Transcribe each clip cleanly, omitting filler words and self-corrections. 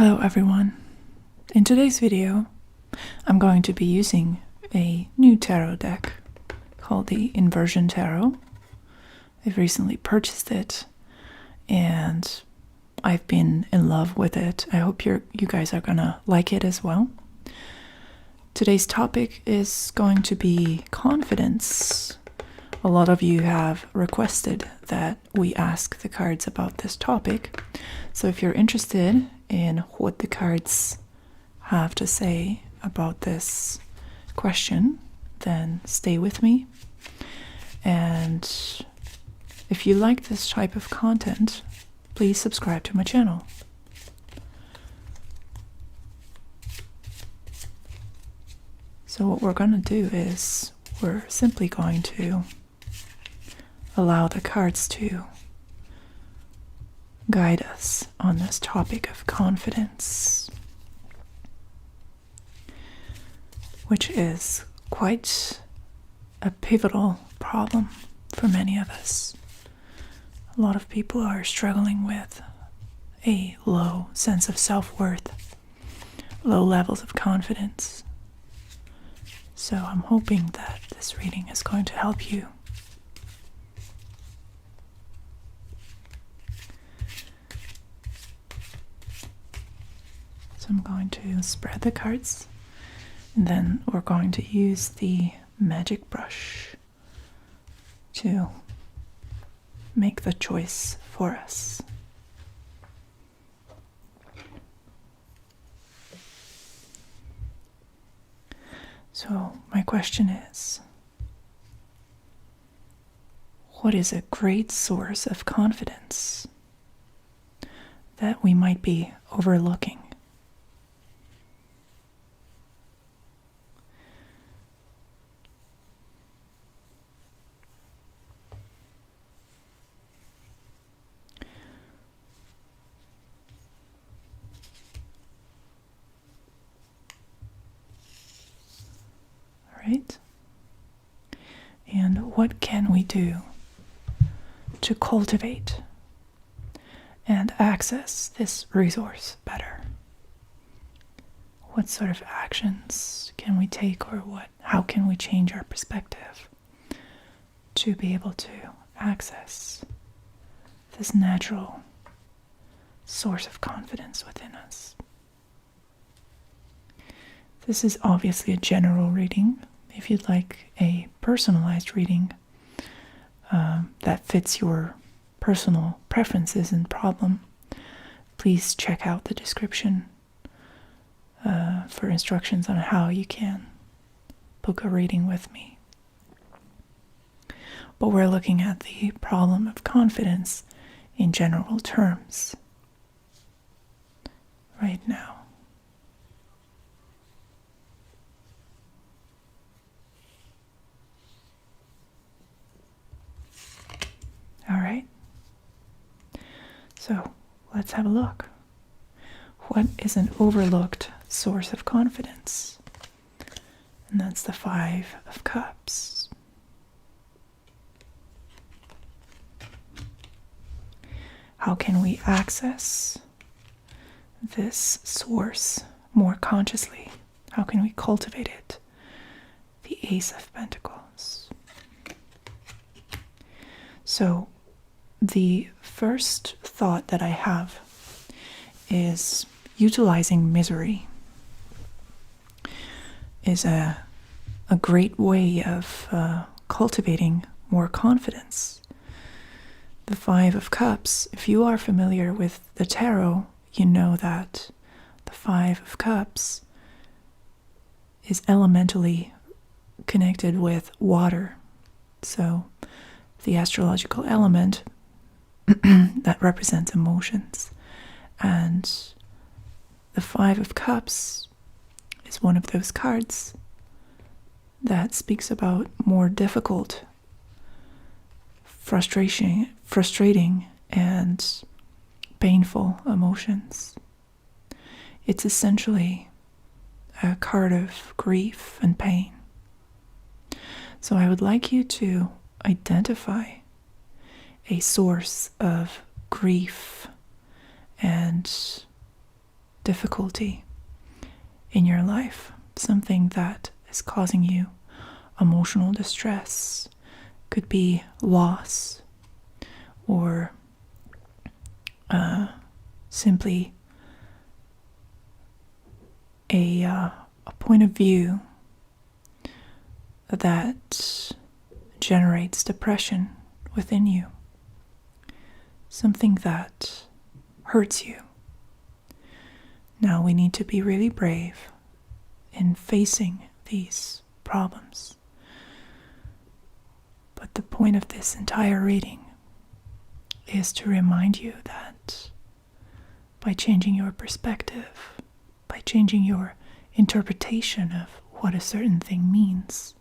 Hello everyone. In today's video, I'm going to be using a new tarot deck called the Inversion Tarot. I've recently purchased it and I've been in love with it. I hope you guys are gonna like it as well. Today's topic is going to be confidence. A lot of you have requested that we ask the cards about this topic. So if you're interested in what the cards have to say about this question, then stay with me. And if you like this type of content, please subscribe to my channel. So what we're going to do is we're simply going to allow the cards to guide us on this topic of confidence, which is quite a pivotal problem for many of us. A lot of people are struggling with a low sense of self-worth, low levels of confidence. So I'm hoping that this reading is going to help you. So I'm going to spread the cards, and then we're going to use the magic brush to make the choice for us. So my question is, what is a great source of confidence that we might be overlooking? Right? And what can we do to cultivate and access this resource better? What sort of actions can we take, or how can we change our perspective to be able to access this natural source of confidence within us? This is obviously a general reading. If you'd like a personalized reading that fits your personal preferences and problem, please check out the description for instructions on how you can book a reading with me. But we're looking at the problem of confidence in general terms right now. All right, so let's have a look. What is an overlooked source of confidence? And that's the Five of Cups. How can we access this source more consciously? How can we cultivate it? The Ace of Pentacles. So the first thought that I have is utilizing misery is a great way of cultivating more confidence. The Five of Cups, if you are familiar with the tarot, you know that the Five of Cups is elementally connected with water. So the astrological element that represents emotions. And the Five of Cups is one of those cards that speaks about more difficult, frustrating and painful emotions. It's essentially a card of grief and pain. So I would like you to identify a source of grief and difficulty in your life, something that is causing you emotional distress. Could be loss, or simply a point of view that generates depression within you, something that hurts you. Now we need to be really brave in facing these problems. But the point of this entire reading is to remind you that by changing your perspective, by changing your interpretation of what a certain thing means,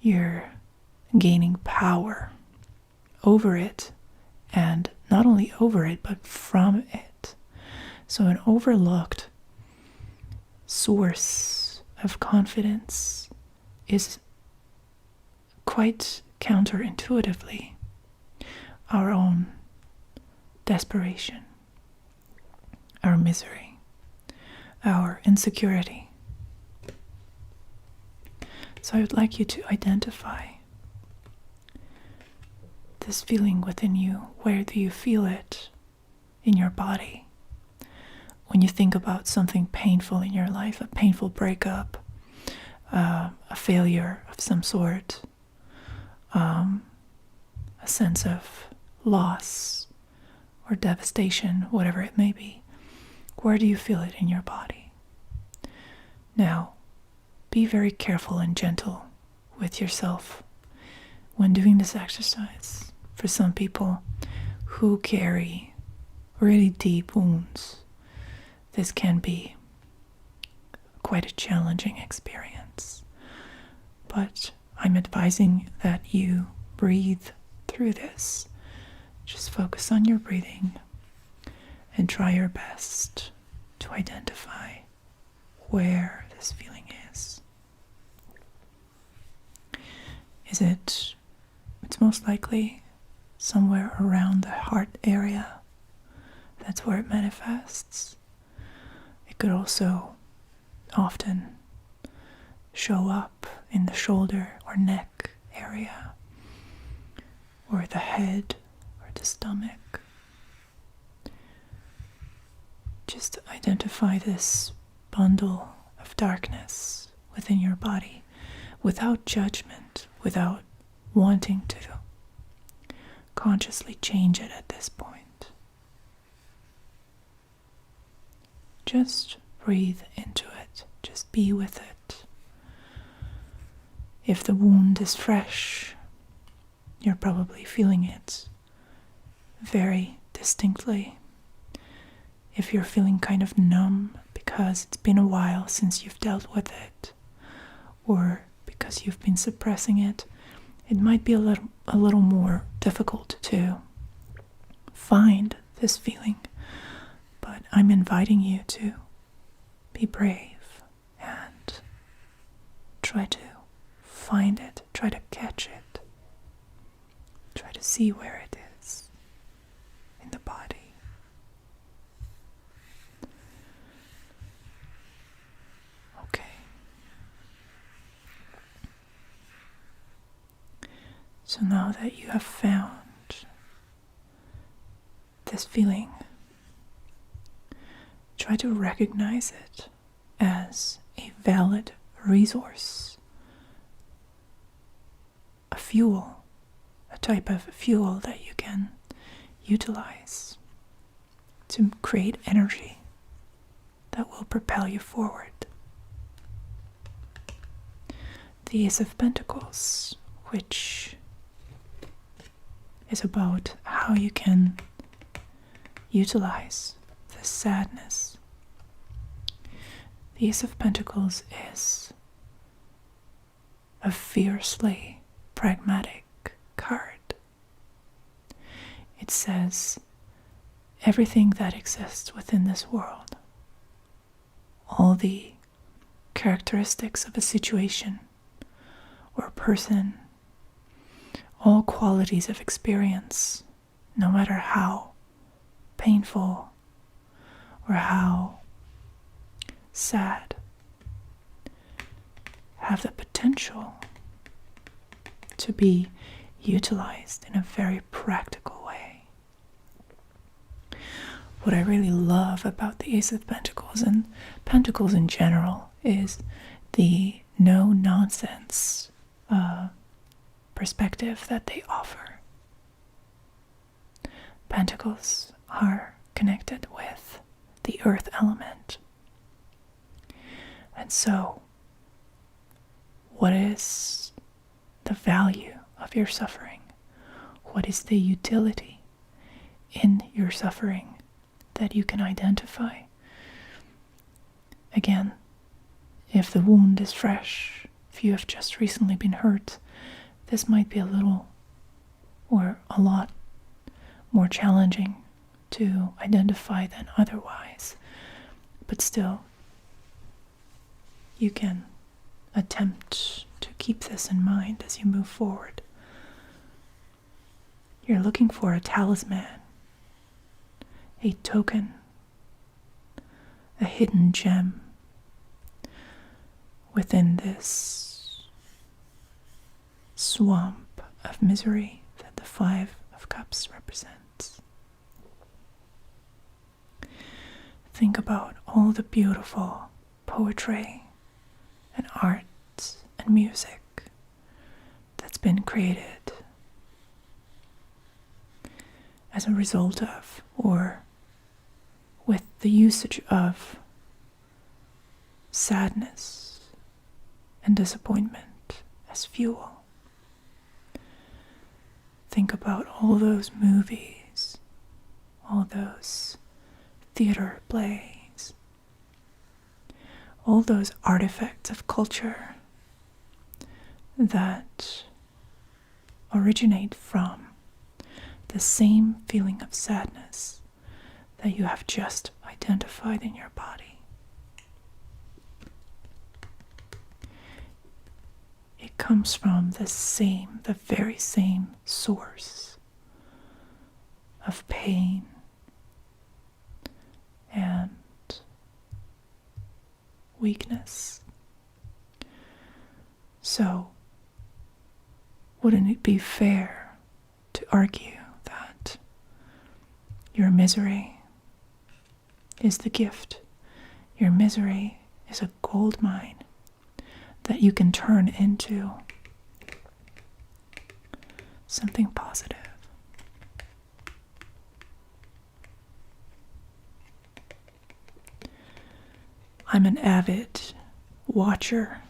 you're gaining power over it, and not only over it, but from it. So an overlooked source of confidence is quite counterintuitively our own desperation, our misery, our insecurity. So I would like you to identify this feeling within you. Where do you feel it in your body? When you think about something painful in your life, a painful breakup, a failure of some sort, a sense of loss or devastation, whatever it may be, where do you feel it in your body? Now, be very careful and gentle with yourself when doing this exercise. For some people who carry really deep wounds, this can be quite a challenging experience. But I'm advising that you breathe through this. Just focus on your breathing and try your best to identify where this feeling is. It's most likely somewhere around the heart area. That's where it manifests. It could also often show up in the shoulder or neck area, or the head, or the stomach. Just identify this bundle of darkness within your body without judgment, without wanting to consciously change it at this point. Just breathe into it. Just be with it. If the wound is fresh, you're probably feeling it very distinctly. If you're feeling kind of numb because it's been a while since you've dealt with it, or because you've been suppressing it, it might be a little more difficult to find this feeling. But I'm inviting you to be brave and try to find it, try to catch it, try to see where it is in the body. Okay. So now that you have found this feeling, try to recognize it as a valid resource, a fuel, a type of fuel that you can utilize to create energy that will propel you forward. The Ace of Pentacles, which is about how you can utilize this sadness. The Ace of Pentacles is a fiercely pragmatic card. It says everything that exists within this world, all the characteristics of a situation or a person, all qualities of experience, no matter how painful or how sad have the potential to be utilized in a very practical way. What I really love about the Ace of Pentacles and Pentacles in general is the no-nonsense perspective that they offer. Pentacles are connected with the earth element. And so, what is the value of your suffering? What is the utility in your suffering that you can identify? Again, if the wound is fresh, if you have just recently been hurt, this might be a little or a lot more challenging to identify than otherwise. But still, you can attempt to keep this in mind as you move forward. You're looking for a talisman, a token, a hidden gem within this swamp of misery that the Five of Cups represents. Think about all the beautiful poetry and art and music that's been created as a result of, or with the usage of, sadness and disappointment as fuel. Think about all those movies, all those theater plays, all those artifacts of culture that originate from the same feeling of sadness that you have just identified in your body. It comes from the very same source of pain and weakness. So, wouldn't it be fair to argue that your misery is the gift? Your misery is a gold mine that you can turn into something positive. I'm an avid watcher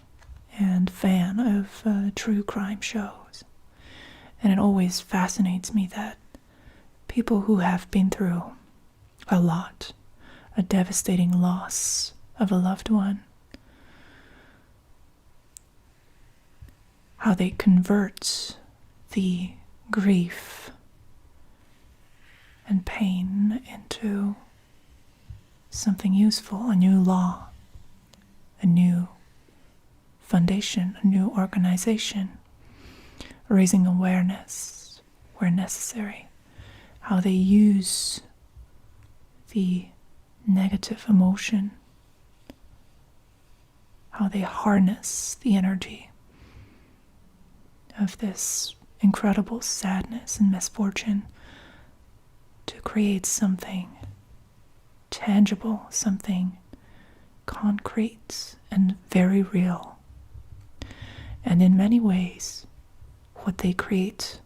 and fan of true crime shows, and it always fascinates me that people who have been through a lot, a devastating loss of a loved one, how they convert the grief and pain into something useful, a new law, a new foundation, a new organization, raising awareness where necessary, how they use the negative emotion, how they harness the energy of this incredible sadness and misfortune to create something tangible, something concrete and very real. And in many ways, what they create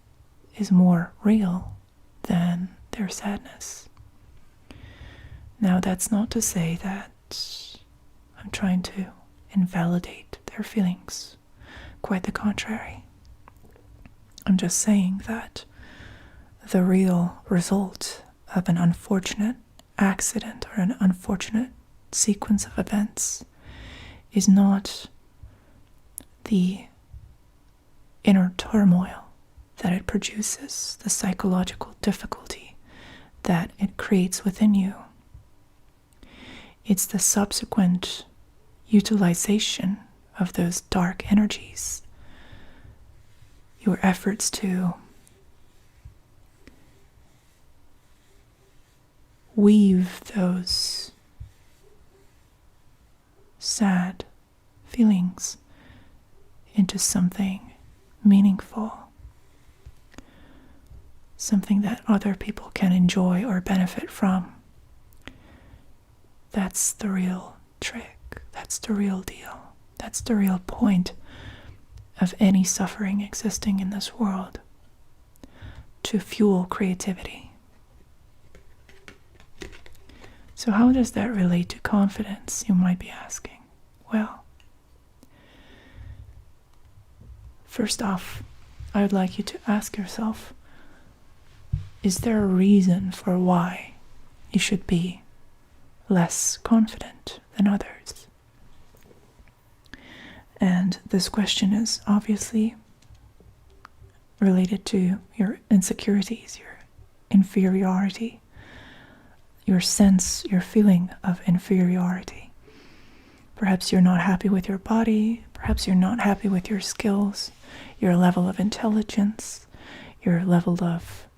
is more real than their sadness. Now, that's not to say that I'm trying to invalidate their feelings. Quite the contrary. I'm just saying that the real result of an unfortunate accident or an unfortunate sequence of events is not the inner turmoil that it produces, the psychological difficulty that it creates within you. It's the subsequent utilization of those dark energies, your efforts to weave those sad feelings into something meaningful, something that other people can enjoy or benefit from. That's the real trick. That's the real deal. That's the real point of any suffering existing in this world, to fuel creativity. So how does that relate to confidence, you might be asking? Well, first off, I would like you to ask yourself, is there a reason for why you should be less confident than others? And this question is obviously related to your insecurities, your inferiority, your sense, your feeling of inferiority. Perhaps you're not happy with your body, perhaps you're not happy with your skills, your level of intelligence, your level of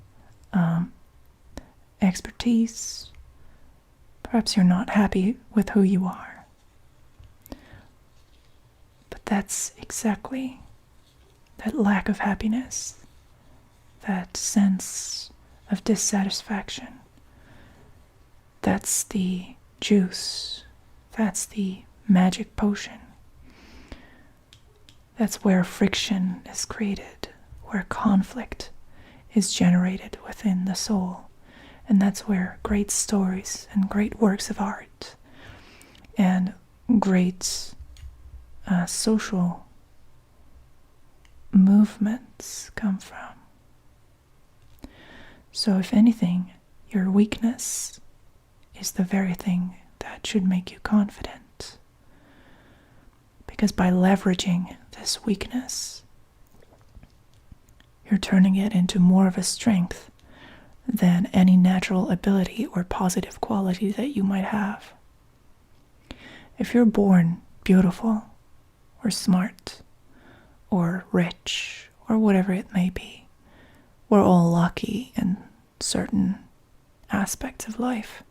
expertise. Perhaps you're not happy with who you are. But that's exactly that lack of happiness, that sense of dissatisfaction. That's the juice. That's the magic potion. That's where friction is created, where conflict is generated within the soul. And that's where great stories and great works of art and great social movements come from. So if anything, your weakness is the very thing that should make you confident. Because by leveraging this weakness, you're turning it into more of a strength than any natural ability or positive quality that you might have. If you're born beautiful or smart or rich or whatever it may be, we're all lucky in certain aspects of life.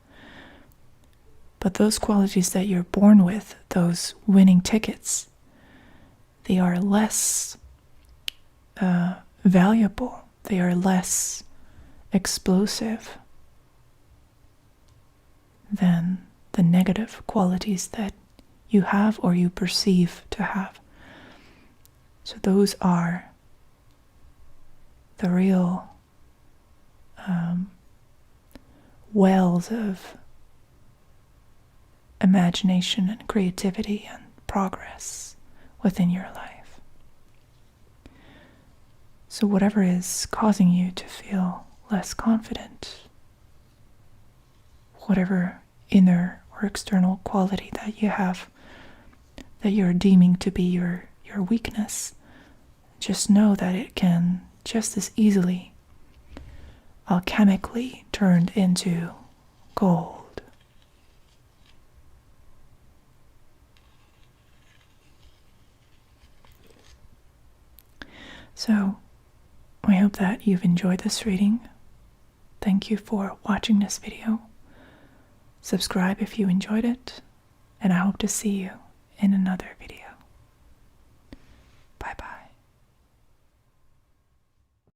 But those qualities that you're born with, those winning tickets, they are less valuable. They are less explosive than the negative qualities that you have or you perceive to have. So those are the real wells of imagination and creativity and progress within your life. So whatever is causing you to feel less confident, whatever inner or external quality that you have that you're deeming to be your weakness, just know that it can just as easily alchemically turned into gold. So I hope that you've enjoyed this reading. Thank you for watching this video. Subscribe if you enjoyed it, and I hope to see you in another video.